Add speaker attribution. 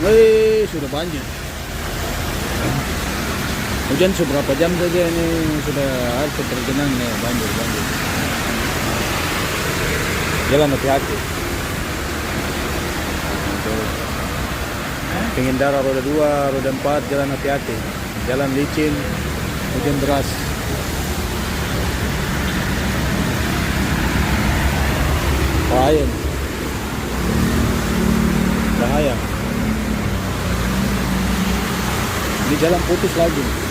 Speaker 1: Sudah banyak. Hujan seberapa jam saja ini sudah harus tergenang nih, banjir. Jalan hati-hati. Pengendara roda 2, roda 4 jalan hati-hati. Jalan licin, hujan deras. Bahaya. Ini jalan putus lagi.